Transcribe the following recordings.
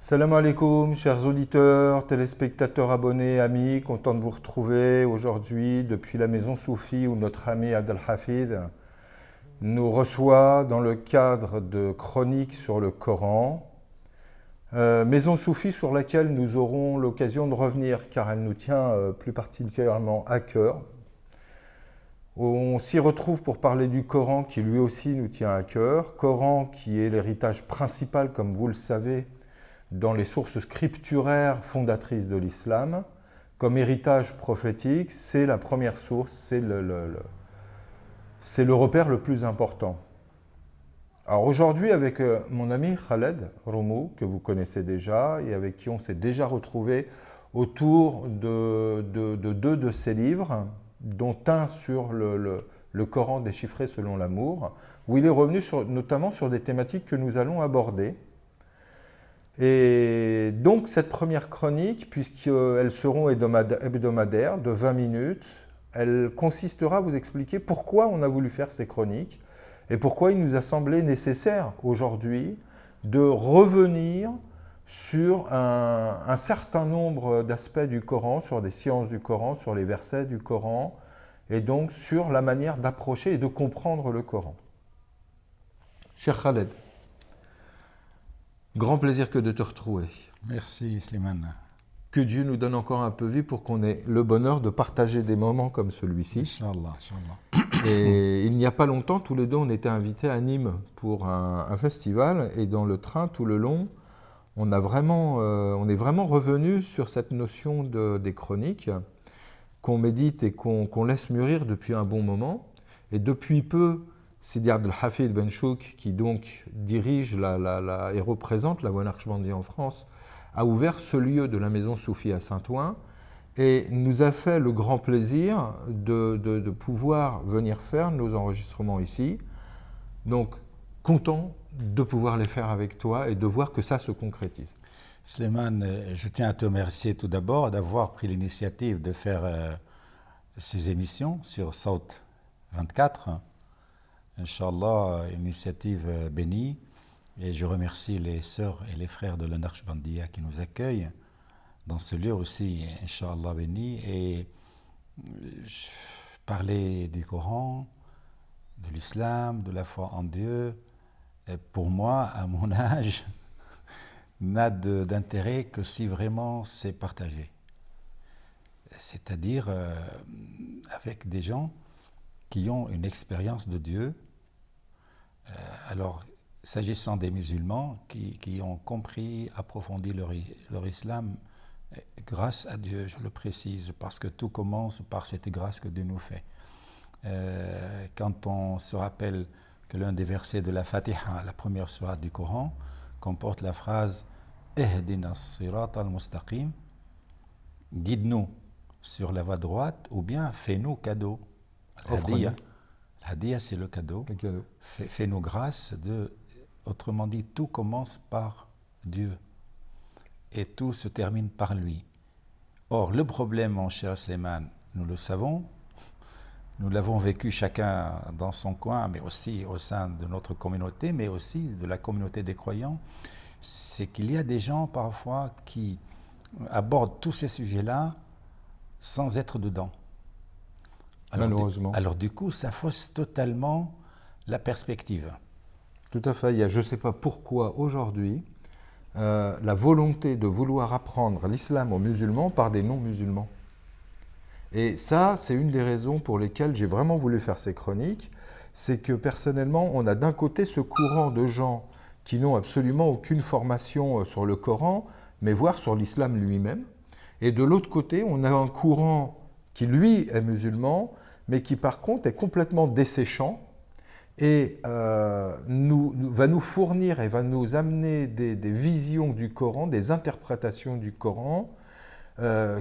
Salam alaikum, chers auditeurs, téléspectateurs, abonnés, amis, content de vous retrouver aujourd'hui depuis la maison Soufi où notre ami Abdelhafid nous reçoit dans le cadre de chroniques sur le Coran. Maison Soufi sur laquelle nous aurons l'occasion de revenir car elle nous tient plus particulièrement à cœur. On s'y retrouve pour parler du Coran qui lui aussi nous tient à cœur. Coran qui est l'héritage principal, comme vous le savez, dans les sources scripturaires fondatrices de l'islam. Comme héritage prophétique, c'est la première source, c'est le repère le plus important. Alors aujourd'hui, avec mon ami Khaled Roumou, que vous connaissez déjà et avec qui on s'est déjà retrouvé autour de deux de ses livres, dont un sur le Coran déchiffré selon l'amour, où il est revenu notamment sur des thématiques que nous allons aborder. Et donc cette première chronique, puisqu'elles seront hebdomadaires de 20 minutes, elle consistera à vous expliquer pourquoi on a voulu faire ces chroniques et pourquoi il nous a semblé nécessaire aujourd'hui de revenir sur un certain nombre d'aspects du Coran, sur des sciences du Coran, sur les versets du Coran, et donc sur la manière d'approcher et de comprendre le Coran. Cher Khaled, grand plaisir que de te retrouver. Merci Slimane. Que Dieu nous donne encore un peu de vie pour qu'on ait le bonheur de partager des moments comme celui-ci. Inch'Allah, Inch'Allah. Et il n'y a pas longtemps, tous les deux, on était invités à Nîmes pour un festival. Et dans le train, tout le long, on est vraiment revenu sur cette notion des chroniques qu'on médite et qu'on laisse mûrir depuis un bon moment. Et depuis peu, Sidi Abdelhafid Ben Chouk, qui donc dirige et représente la Voie Naqshbandi en France, a ouvert ce lieu de la maison Soufi à Saint-Ouen et nous a fait le grand plaisir de pouvoir venir faire nos enregistrements ici. Donc, content de pouvoir les faire avec toi et de voir que ça se concrétise. Slimane, je tiens à te remercier tout d'abord d'avoir pris l'initiative de faire ces émissions sur Saut 24. Inch'Allah, initiative bénie. Et je remercie les sœurs et les frères de la Naqshbandiya qui nous accueillent dans ce lieu aussi, Inch'Allah béni. Et parler du Coran, de l'islam, de la foi en Dieu, pour moi, à mon âge, n'a d'intérêt que si vraiment c'est partagé. C'est-à-dire avec des gens qui ont une expérience de Dieu. Alors, s'agissant des musulmans qui ont compris, approfondi leur islam, grâce à Dieu, je le précise, parce que tout commence par cette grâce que Dieu nous fait. Quand on se rappelle que l'un des versets de la Fatiha, la première sourate du Coran, comporte la phrase « Ehdina as-sirata al-mustaqim » guide-nous sur la voie droite ou bien fais-nous cadeau. Al-Hadiyya. Al-Hadiyya, c'est le cadeau. Fais-nous grâce autrement dit, tout commence par Dieu et tout se termine par lui. Or, le problème, mon cher Slimane, nous le savons, nous l'avons vécu chacun dans son coin, mais aussi au sein de notre communauté, mais aussi de la communauté des croyants, c'est qu'il y a des gens parfois qui abordent tous ces sujets-là sans être dedans. Malheureusement. Alors du coup, ça fausse totalement la perspective. Tout à fait. Il y a, je ne sais pas pourquoi aujourd'hui, la volonté de vouloir apprendre l'islam aux musulmans par des non-musulmans. Et ça, c'est une des raisons pour lesquelles j'ai vraiment voulu faire ces chroniques. C'est que personnellement, on a d'un côté ce courant de gens qui n'ont absolument aucune formation sur le Coran, mais voire sur l'islam lui-même. Et de l'autre côté, on a un courant qui, lui, est musulman, mais qui, par contre, est complètement desséchant et va nous fournir et va nous amener des visions du Coran, des interprétations du Coran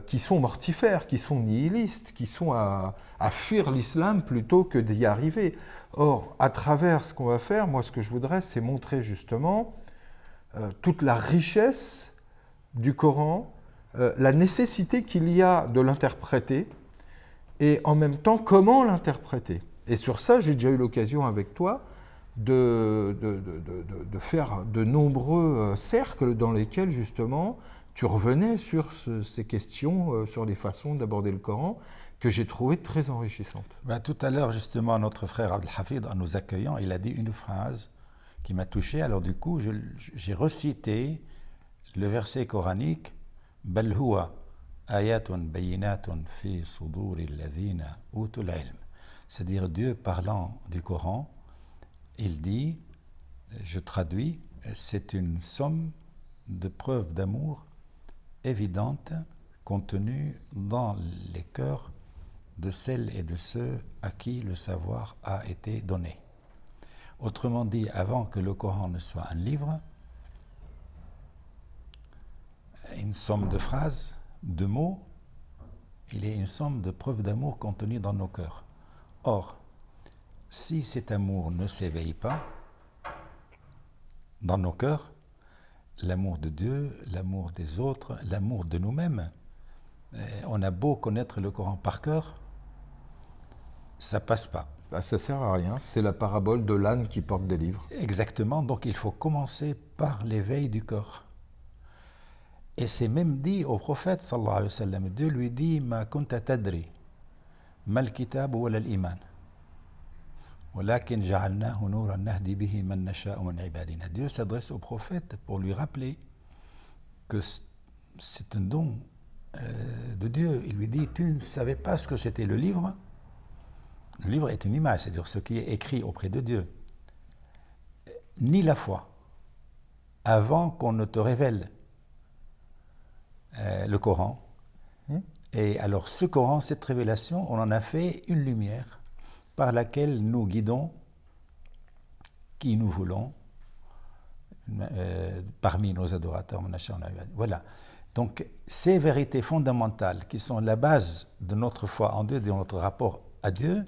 qui sont mortifères, qui sont nihilistes, qui sont à fuir l'islam plutôt que d'y arriver. Or, à travers ce qu'on va faire, moi ce que je voudrais, c'est montrer justement toute la richesse du Coran, la nécessité qu'il y a de l'interpréter et en même temps comment l'interpréter. Et sur ça, j'ai déjà eu l'occasion avec toi de faire de nombreux cercles dans lesquels justement tu revenais sur ces questions, sur les façons d'aborder le Coran, que j'ai trouvées très enrichissantes. Ben, tout à l'heure, justement, notre frère Abdel Hafid, en nous accueillant, il a dit une phrase qui m'a touché. Alors du coup, j'ai recité le verset coranique « Bal huwa ayatun bayinatun fi suduri alladhina utul ilm ». C'est-à-dire Dieu parlant du Coran, il dit, je traduis, c'est une somme de preuves d'amour évidentes contenues dans les cœurs de celles et de ceux à qui le savoir a été donné. Autrement dit, avant que le Coran ne soit un livre, une somme de phrases, de mots, il est une somme de preuves d'amour contenues dans nos cœurs. Or, si cet amour ne s'éveille pas dans nos cœurs, l'amour de Dieu, l'amour des autres, l'amour de nous-mêmes, on a beau connaître le Coran par cœur, ça passe pas. Ça ne sert à rien, c'est la parabole de l'âne qui porte des livres. Exactement, donc il faut commencer par l'éveil du corps. Et c'est même dit au prophète, sallallahu alayhi wa sallam, Dieu lui dit « Ma kunta tadri, mal kitab wala l'iman, walakin ja'alnahu nuran nahdi bihi man nasha'u min ibadina » Dieu s'adresse au prophète pour lui rappeler que c'est un don de Dieu. Il lui dit « Tu ne savais pas ce que c'était le livre ?» Le livre est une image, c'est-à-dire ce qui est écrit auprès de Dieu. Ni la foi, avant qu'on ne te révèle le Coran. Et alors ce Coran, cette révélation, on en a fait une lumière par laquelle nous guidons qui nous voulons parmi nos adorateurs. Voilà. Donc ces vérités fondamentales qui sont la base de notre foi en Dieu, de notre rapport à Dieu,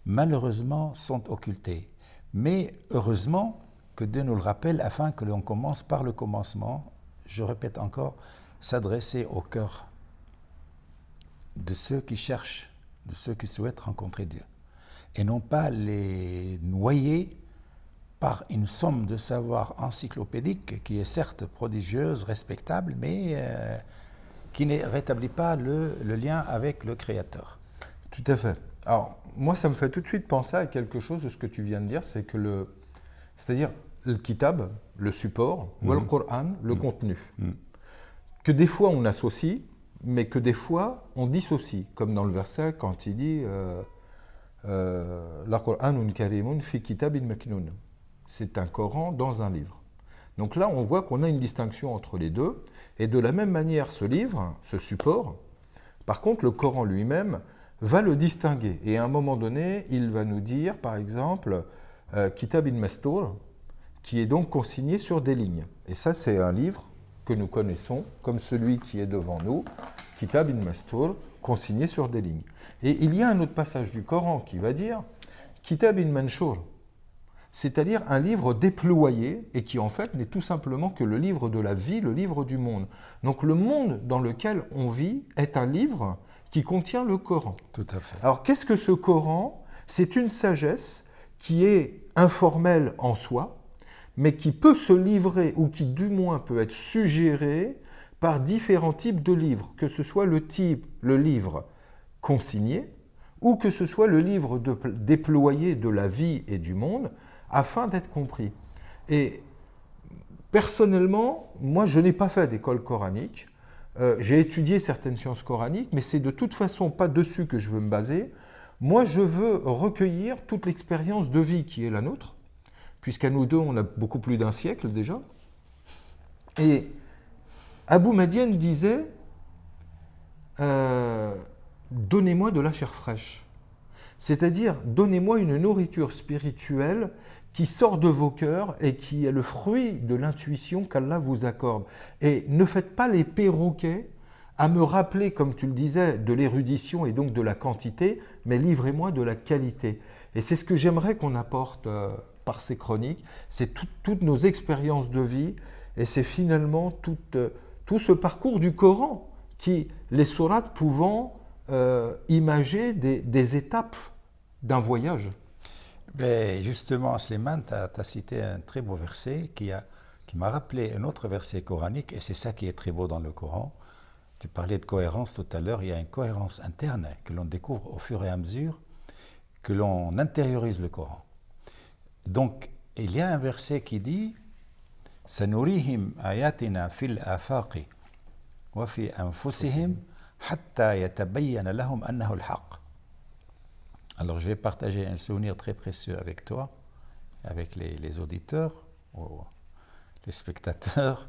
malheureusement sont occultées. Mais heureusement que Dieu nous le rappelle afin que l'on commence par le commencement, je répète encore, s'adresser au cœur de ceux qui cherchent, de ceux qui souhaitent rencontrer Dieu. Et non pas les noyer par une somme de savoir encyclopédique qui est certes prodigieuse, respectable, mais qui ne rétablit pas le lien avec le Créateur. Tout à fait. Alors, moi, ça me fait tout de suite penser à quelque chose de ce que tu viens de dire, c'est que c'est-à-dire le kitab, le support, ou le Coran, le contenu, que des fois on associe, mais que des fois on dissocie, comme dans le verset quand il dit la Qur'anun karimun fi kitabin maknun. C'est un Coran dans un livre. Donc là, on voit qu'on a une distinction entre les deux, et de la même manière, ce livre, ce support, par contre, le Coran lui-même va le distinguer. Et à un moment donné, il va nous dire, par exemple, Kitabin Mastour, qui est donc consigné sur des lignes. Et ça, c'est un livre que nous connaissons, comme celui qui est devant nous, Kitabin Mastour, consigné sur des lignes. Et il y a un autre passage du Coran qui va dire Kitabin Manshur, c'est-à-dire un livre déployé et qui en fait n'est tout simplement que le livre de la vie, le livre du monde. Donc le monde dans lequel on vit est un livre qui contient le Coran. Tout à fait. Alors qu'est-ce que ce Coran ? C'est une sagesse qui est informelle en soi, mais qui peut se livrer ou qui du moins peut être suggérée par différents types de livres, que ce soit le livre consigné, ou que ce soit le livre déployé de la vie et du monde, afin d'être compris. Et personnellement, moi je n'ai pas fait d'école coranique, j'ai étudié certaines sciences coraniques, mais c'est de toute façon pas dessus que je veux me baser. Moi je veux recueillir toute l'expérience de vie qui est la nôtre, puisqu'à nous deux on a beaucoup plus d'un siècle déjà. Et Abou Madian disait donnez-moi de la chair fraîche. C'est-à-dire, donnez-moi une nourriture spirituelle qui sort de vos cœurs et qui est le fruit de l'intuition qu'Allah vous accorde. Et ne faites pas les perroquets à me rappeler, comme tu le disais, de l'érudition et donc de la quantité, mais livrez-moi de la qualité. Et c'est ce que j'aimerais qu'on apporte par ces chroniques, c'est toutes nos expériences de vie, et c'est finalement tout ce parcours du Coran qui, les sourates pouvant imager des étapes d'un voyage. Ben, justement, Slimane, tu as cité un très beau verset qui m'a rappelé un autre verset coranique, et c'est ça qui est très beau dans le Coran. Tu parlais de cohérence tout à l'heure, il y a une cohérence interne que l'on découvre au fur et à mesure que l'on intériorise le Coran. Donc, il y a un verset qui dit سنريهم آياتنا في الآفاق وفي أنفسهم حتى يتبين لهم أنه الحق. Alors, je vais partager un souvenir très précieux avec toi, avec les auditeurs, les spectateurs.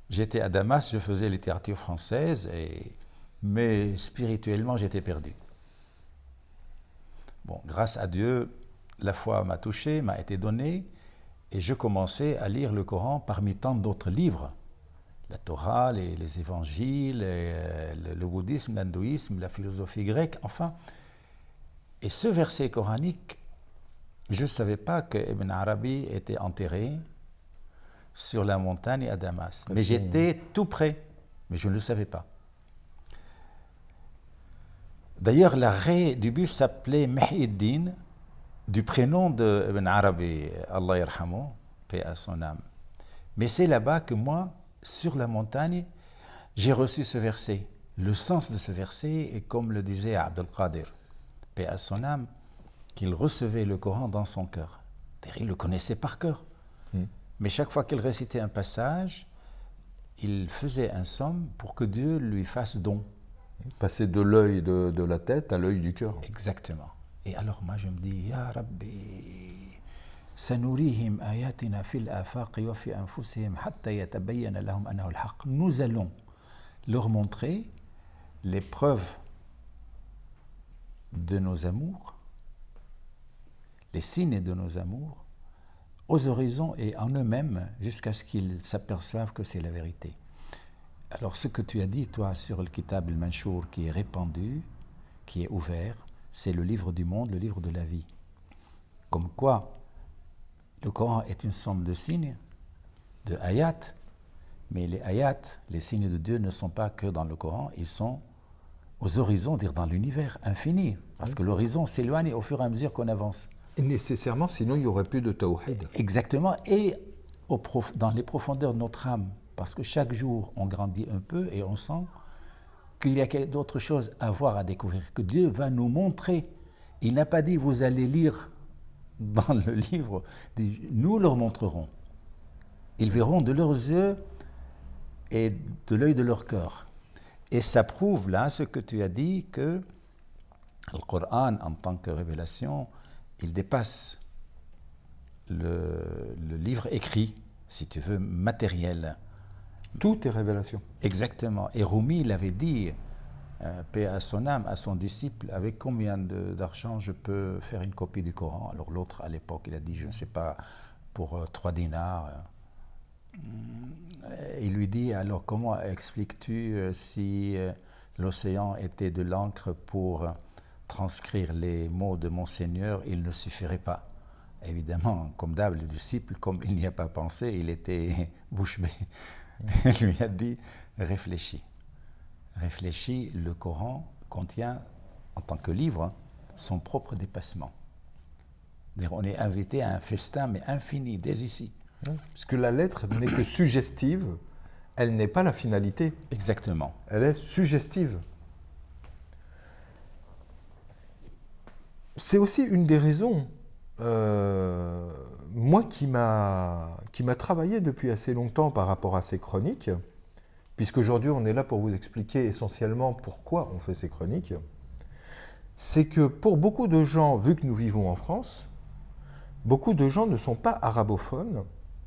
J'étais à Damas, je faisais littérature française, mais spirituellement, j'étais perdu. Bon, grâce à Dieu, la foi m'a touché, m'a été donnée, et je commençais à lire le Coran parmi tant d'autres livres. La Torah, les évangiles, le bouddhisme, l'hindouisme, la philosophie grecque, enfin. Et ce verset coranique, je ne savais pas que Ibn Arabi était enterré sur la montagne à Damas. Mais j'étais tout près, mais je ne le savais pas. D'ailleurs, l'arrêt du bus s'appelait Muhyiddin, du prénom de Ibn Arabi, Allah yarhamu, paix à son âme. Mais c'est là-bas que moi, sur la montagne, j'ai reçu ce verset. Le sens de ce verset est comme le disait Abdul Qadir, paix à son âme, qu'il recevait le Coran dans son cœur. Il le connaissait par cœur. Mais chaque fois qu'il récitait un passage, il faisait un somme pour que Dieu lui fasse don. Passer de l'œil de la tête à l'œil du cœur. Exactement. Et alors moi je me dis, Ya Rabbi, sanurihim ayatina fil afaqi wa fi anfusihim hatta yatabayyana lahum annahu al-haq. Nous allons leur montrer les preuves de nos amours, les signes de nos amours, aux horizons et en eux-mêmes, jusqu'à ce qu'ils s'aperçoivent que c'est la vérité. Alors ce que tu as dit, toi, sur le Kitab al-Manchour, qui est répandu, qui est ouvert, c'est le livre du monde, le livre de la vie. Comme quoi, le Coran est une somme de signes, de ayats, mais les ayats, les signes de Dieu, ne sont pas que dans le Coran, ils sont aux horizons, dire dans l'univers infini, parce que l'horizon s'éloigne au fur et à mesure qu'on avance. Et nécessairement, sinon il n'y aurait plus de tawhid. Exactement, et dans les profondeurs de notre âme, parce que chaque jour on grandit un peu et on sent qu'il y a d'autres choses à voir, à découvrir, que Dieu va nous montrer. Il n'a pas dit vous allez lire dans le livre, nous leur montrerons. Ils verront de leurs yeux et de l'œil de leur cœur. Et ça prouve là ce que tu as dit, que le Coran en tant que révélation, il dépasse le livre écrit, si tu veux, matériel. Tout est révélation. Exactement. Et Rumi l'avait dit, paix à son âme, à son disciple, avec combien d'argent je peux faire une copie du Coran? Alors l'autre, à l'époque, il a dit, je ne sais pas, pour 3 dinars. Il lui dit, alors comment expliques-tu si l'océan était de l'encre pour transcrire les mots de mon Seigneur, il ne suffirait pas. Évidemment, comme d'hab, le disciple, comme il n'y a pas pensé, il était bouche bée. Il lui a dit, réfléchis. Réfléchis, le Coran contient, en tant que livre, son propre dépassement. On est invité à un festin, mais infini, dès ici. Puisque la lettre n'est que suggestive, elle n'est pas la finalité. Exactement. Elle est suggestive. C'est aussi une des raisons, moi qui m'a travaillé depuis assez longtemps par rapport à ces chroniques, puisqu'aujourd'hui on est là pour vous expliquer essentiellement pourquoi on fait ces chroniques, c'est que pour beaucoup de gens, vu que nous vivons en France, beaucoup de gens ne sont pas arabophones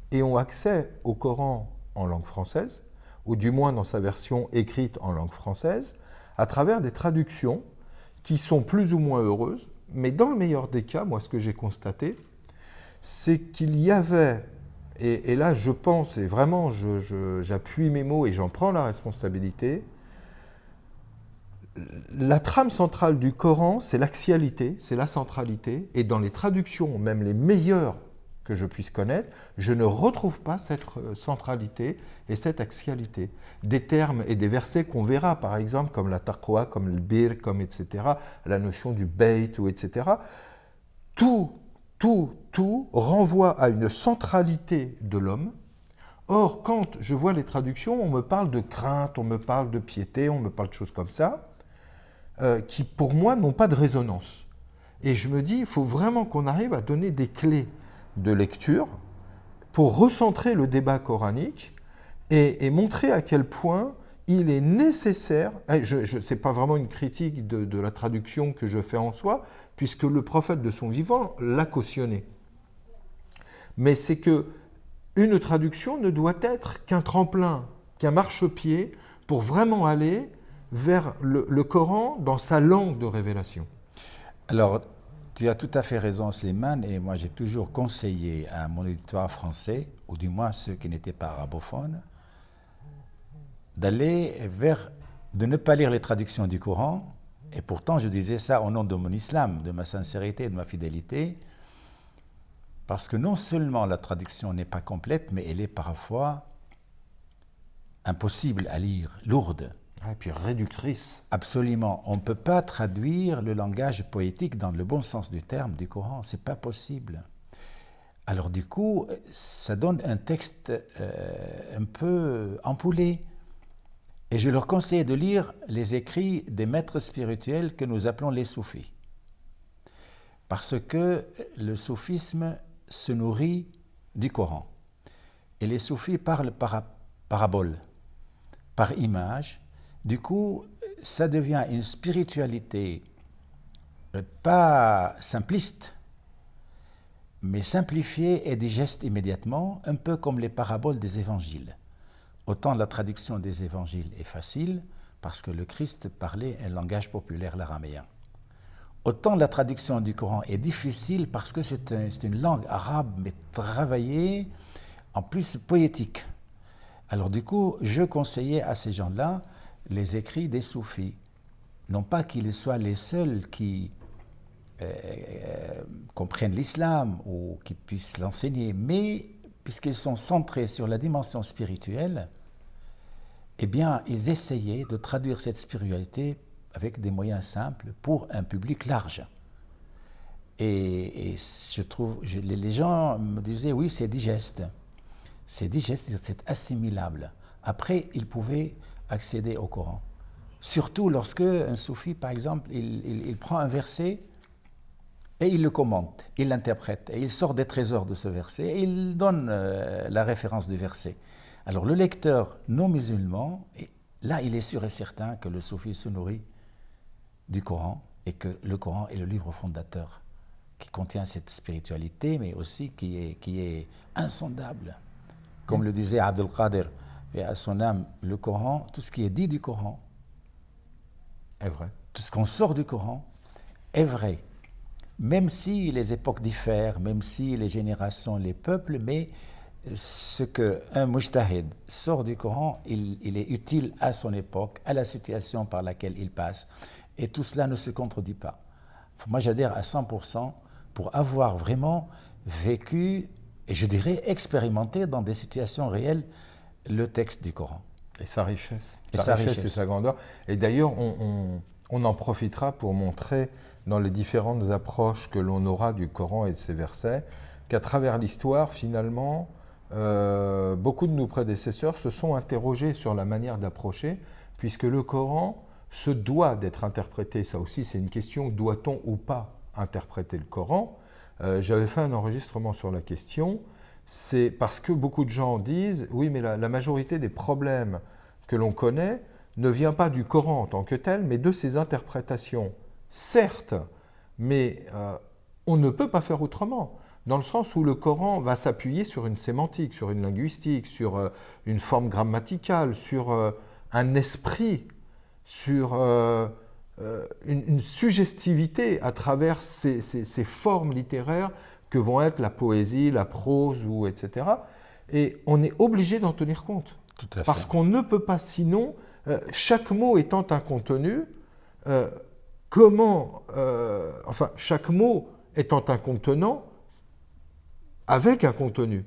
et ont accès au Coran en langue française, ou du moins dans sa version écrite en langue française, à travers des traductions qui sont plus ou moins heureuses. Mais dans le meilleur des cas, moi, ce que j'ai constaté, c'est qu'il y avait, et là je pense, et vraiment j'appuie mes mots et j'en prends la responsabilité, la trame centrale du Coran, c'est l'axialité, c'est la centralité, et dans les traductions, même les meilleures que je puisse connaître, je ne retrouve pas cette centralité et cette axialité. Des termes et des versets qu'on verra, par exemple, comme la taqwa, comme le bir, comme etc., la notion du bayt, ou etc., tout tout renvoie à une centralité de l'homme. Or, quand je vois les traductions, on me parle de crainte, on me parle de piété, on me parle de choses comme ça, qui pour moi n'ont pas de résonance. Et je me dis, il faut vraiment qu'on arrive à donner des clés de lecture pour recentrer le débat coranique et montrer à quel point il est nécessaire, ce n'est pas vraiment une critique de la traduction que je fais en soi, puisque le prophète de son vivant l'a cautionné. Mais c'est que une traduction ne doit être qu'un tremplin, qu'un marchepied pour vraiment aller vers le Coran dans sa langue de révélation. Alors, tu as tout à fait raison, Slimane, et moi j'ai toujours conseillé à mon auditoire français, ou du moins ceux qui n'étaient pas arabophones, de ne pas lire les traductions du Coran, et pourtant je disais ça au nom de mon islam, de ma sincérité, de ma fidélité, parce que non seulement la traduction n'est pas complète, mais elle est parfois impossible à lire, lourde. Et puis réductrice. Absolument. On ne peut pas traduire le langage poétique dans le bon sens du terme du Coran, ce n'est pas possible. Alors du coup, ça donne un texte un peu ampoulé. Et je leur conseille de lire les écrits des maîtres spirituels que nous appelons les soufis. Parce que le soufisme se nourrit du Coran. Et les soufis parlent par parabole, par image. Du coup, ça devient une spiritualité pas simpliste, mais simplifiée et digeste immédiatement, un peu comme les paraboles des évangiles. Autant la traduction des évangiles est facile, parce que le Christ parlait un langage populaire, l'araméen. Autant la traduction du Coran est difficile, parce que c'est une langue arabe, mais travaillée, en plus poétique. Alors du coup, je conseillais à ces gens-là les écrits des soufis. Non pas qu'ils soient les seuls qui comprennent l'islam ou qui puissent l'enseigner, mais puisqu'ils sont centrés sur la dimension spirituelle, eh bien, ils essayaient de traduire cette spiritualité avec des moyens simples pour un public large. Et je trouve, les gens me disaient, oui, c'est digeste, c'est assimilable. Après, ils pouvaient accéder au Coran. Surtout lorsque un soufi, par exemple, il prend un verset et il le commente, il l'interprète, et il sort des trésors de ce verset, et il donne la référence du verset. Alors le lecteur non musulman, là il est sûr et certain que le soufi se nourrit du Coran, et que le Coran est le livre fondateur, qui contient cette spiritualité, mais aussi qui est insondable. Comme le disait Abdul Qadir, et à son âme, le Coran, tout ce qui est dit du Coran, est vrai. Tout ce qu'on sort du Coran est vrai. Même si les époques diffèrent, même si les générations, les peuples, mais ce qu'un mujtahid sort du Coran, il est utile à son époque, à la situation par laquelle il passe. Et tout cela ne se contredit pas. Moi, j'adhère à 100% pour avoir vraiment vécu, et je dirais expérimenté dans des situations réelles, le texte du Coran. Et sa richesse. Sa richesse et sa grandeur. Et d'ailleurs, on en profitera pour montrer dans les différentes approches que l'on aura du Coran et de ses versets, qu'à travers l'histoire, finalement, beaucoup de nos prédécesseurs se sont interrogés sur la manière d'approcher, puisque le Coran se doit d'être interprété. Ça aussi, c'est une question, doit-on ou pas interpréter le Coran ? J'avais fait un enregistrement sur la question. C'est parce que beaucoup de gens disent « Oui, mais la majorité des problèmes que l'on connaît ne vient pas du Coran en tant que tel, mais de ses interprétations. » Certes, mais on ne peut pas faire autrement, dans le sens où le Coran va s'appuyer sur une sémantique, sur une linguistique, sur une forme grammaticale, sur un esprit, sur une suggestivité à travers ces formes littéraires que vont être la poésie, la prose, etc. Et on est obligé d'en tenir compte. Tout à fait. Parce qu'on ne peut pas sinon, chaque mot étant un contenu, chaque mot étant un contenant, avec un contenu.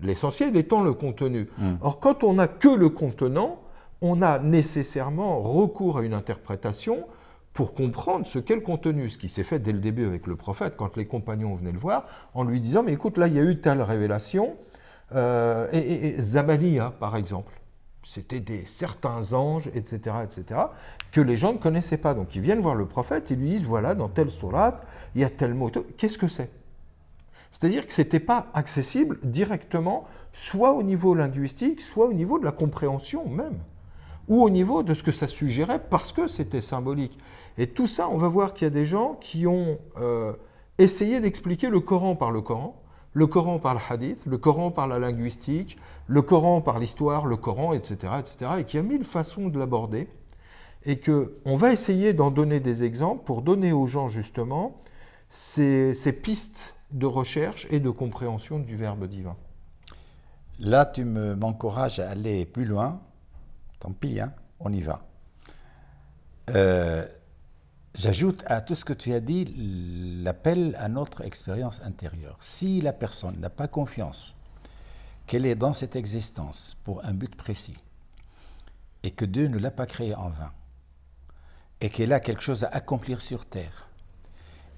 L'essentiel étant le contenu. Or, quand on n'a que le contenant, on a nécessairement recours à une interprétation pour comprendre ce qu'est le contenu, ce qui s'est fait dès le début avec le prophète, quand les compagnons venaient le voir, en lui disant, mais écoute, là, il y a eu telle révélation, et Zabaniya, par exemple. C'était certains anges, etc., que les gens ne connaissaient pas. Donc ils viennent voir le prophète, ils lui disent, voilà, dans telle sourate, il y a tel mot. Qu'est-ce que c'est? C'est-à-dire que ce n'était pas accessible directement, soit au niveau linguistique, soit au niveau de la compréhension même, ou au niveau de ce que ça suggérait, parce que c'était symbolique. Et tout ça, on va voir qu'il y a des gens qui ont essayé d'expliquer le Coran par le Coran le hadith, le Coran par la linguistique, le Coran par l'histoire, le Coran, etc., et qu'il y a mille façons de l'aborder, et qu'on va essayer d'en donner des exemples pour donner aux gens justement ces pistes de recherche et de compréhension du verbe divin. Là, tu m'encourages à aller plus loin. Tant pis, hein, on y va. J'ajoute à tout ce que tu as dit l'appel à notre expérience intérieure. Si la personne n'a pas confiance qu'elle est dans cette existence pour un but précis et que Dieu ne l'a pas créée en vain et qu'elle a quelque chose à accomplir sur terre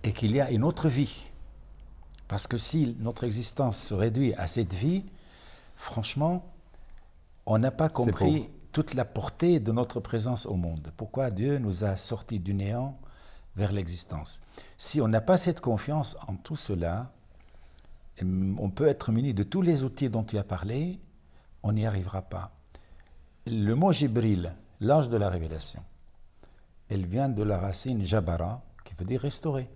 et qu'il y a une autre vie, parce que si notre existence se réduit à cette vie, franchement, on n'a pas compris toute la portée de notre présence au monde. Pourquoi Dieu nous a sortis du néant vers l'existence. Si on n'a pas cette confiance en tout cela, on peut être muni de tous les outils dont tu as parlé, on n'y arrivera pas. Le mot Jibril, l'ange de la révélation, elle vient de la racine Jabara, qui veut dire restaurer.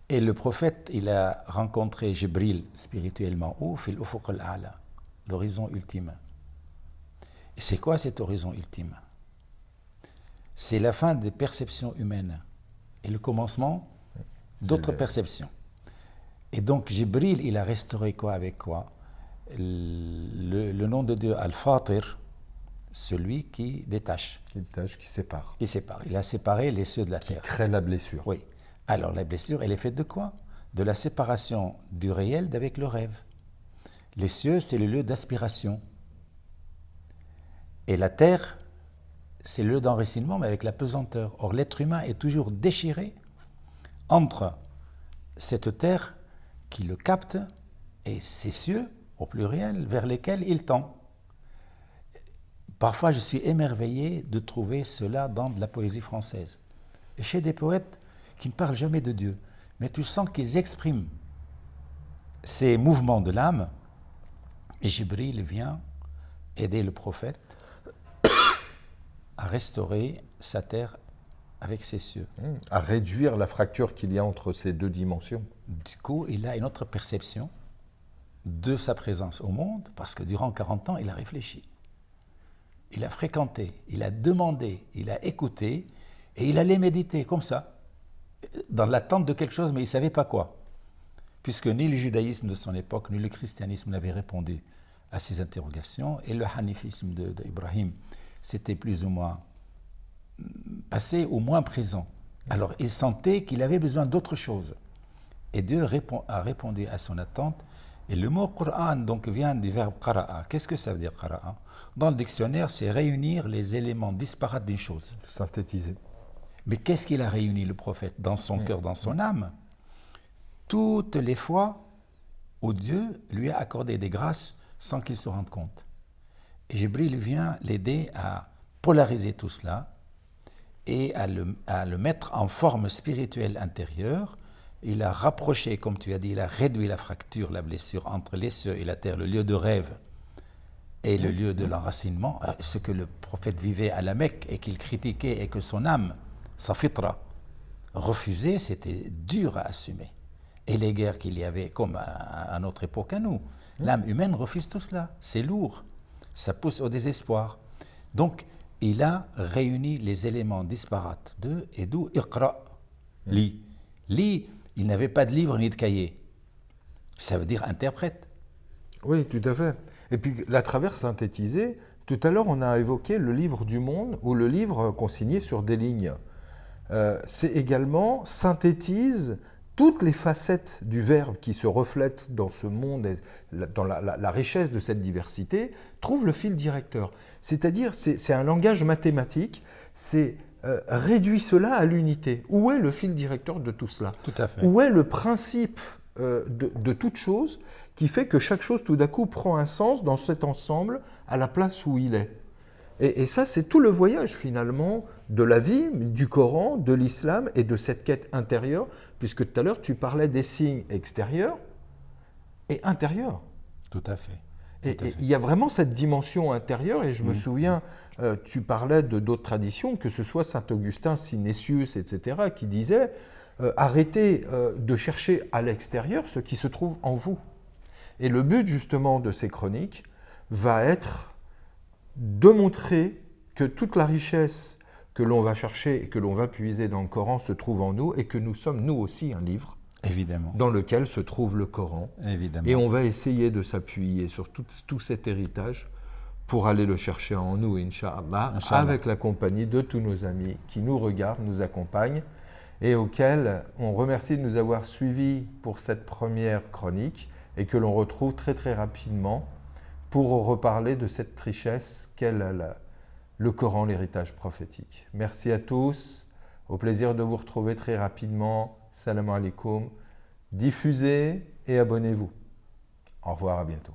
Et le prophète, il a rencontré Jibril spirituellement où? Fil ufuq al-a'la, l'horizon ultime. Et c'est quoi cet horizon ultime? C'est la fin des perceptions humaines et le commencement d'autres perceptions. Et donc Jibril, il a restauré quoi avec quoi? Le nom de Dieu, Al-Fatir, celui qui détache. Qui détache, qui sépare. Qui sépare. Il a séparé les cieux de la terre. Qui crée la blessure. Oui. Alors la blessure, elle est faite de quoi? De la séparation du réel d'avec le rêve. Les cieux, c'est le lieu d'aspiration. Et la terre, c'est le lieu d'enracinement, mais avec la pesanteur. Or, l'être humain est toujours déchiré entre cette terre qui le capte et ces cieux, au pluriel, vers lesquels il tend. Parfois, je suis émerveillé de trouver cela dans de la poésie française. Et chez des poètes qui ne parlent jamais de Dieu, mais tu sens qu'ils expriment ces mouvements de l'âme, et Jibril vient aider le prophète à restaurer sa terre avec ses cieux. À réduire la fracture qu'il y a entre ces deux dimensions. Du coup, il a une autre perception de sa présence au monde, parce que durant 40 ans, il a réfléchi. Il a fréquenté, il a demandé, il a écouté, et il allait méditer comme ça, dans l'attente de quelque chose, mais il ne savait pas quoi. Puisque ni le judaïsme de son époque, ni le christianisme n'avaient répondu à ces interrogations, et le hanifisme d'Ibrahim, c'était plus ou moins passé ou moins présent. Alors il sentait qu'il avait besoin d'autre chose. Et Dieu a répondu à son attente. Et le mot Qur'an donc vient du verbe qara'a. Qu'est-ce que ça veut dire qara'a? Dans le dictionnaire, c'est réunir les éléments disparates d'une chose. Synthétiser. Mais qu'est-ce qu'il a réuni le prophète dans son cœur, dans son âme? Toutes les fois où Dieu lui a accordé des grâces sans qu'il se rende compte. Et Jibril vient l'aider à polariser tout cela et à le mettre en forme spirituelle intérieure. Il a rapproché, comme tu as dit, il a réduit la fracture, la blessure entre les cieux et la terre, le lieu de rêve et le lieu de l'enracinement, ce que le prophète vivait à la Mecque et qu'il critiquait et que son âme, sa fitra, refusait, c'était dur à assumer. Et les guerres qu'il y avait, comme à notre époque à nous, l'âme humaine refuse tout cela, c'est lourd, ça pousse au désespoir. Donc, il a réuni les éléments disparates et d'où Iqra, lis. Lis, il n'avait pas de livre ni de cahier. Ça veut dire interprète. Oui, tout à fait. Et puis, à travers synthétiser, tout à l'heure, on a évoqué le livre du monde ou le livre consigné sur des lignes. C'est également synthétise toutes les facettes du verbe qui se reflètent dans ce monde, dans la richesse de cette diversité, trouve le fil directeur. C'est-à-dire, c'est un langage mathématique, c'est réduit cela à l'unité. Où est le fil directeur de tout cela? Tout à fait. Où est le principe de toute chose qui fait que chaque chose tout d'un coup prend un sens dans cet ensemble à la place où il est? Et ça, c'est tout le voyage finalement de la vie, du Coran, de l'islam et de cette quête intérieure, puisque tout à l'heure tu parlais des signes extérieurs et intérieurs. Tout à fait. Et il y a vraiment cette dimension intérieure, et je me souviens, tu parlais de d'autres traditions, que ce soit Saint-Augustin, Synesius, etc., qui disaient arrêtez de chercher à l'extérieur ce qui se trouve en vous. Et le but justement de ces chroniques va être de montrer que toute la richesse que l'on va chercher et que l'on va puiser dans le Coran se trouve en nous, et que nous sommes nous aussi un livre. Évidemment. Dans lequel se trouve le Coran. Évidemment. Et on va essayer de s'appuyer sur tout cet héritage pour aller le chercher en nous, Inch'Allah, avec la compagnie de tous nos amis qui nous regardent, nous accompagnent, et auxquels on remercie de nous avoir suivis pour cette première chronique, et que l'on retrouve très très rapidement pour reparler de cette richesse qu'est le Coran, l'héritage prophétique. Merci à tous, au plaisir de vous retrouver très rapidement. Salam alaikum. Diffusez et abonnez-vous. Au revoir, à bientôt.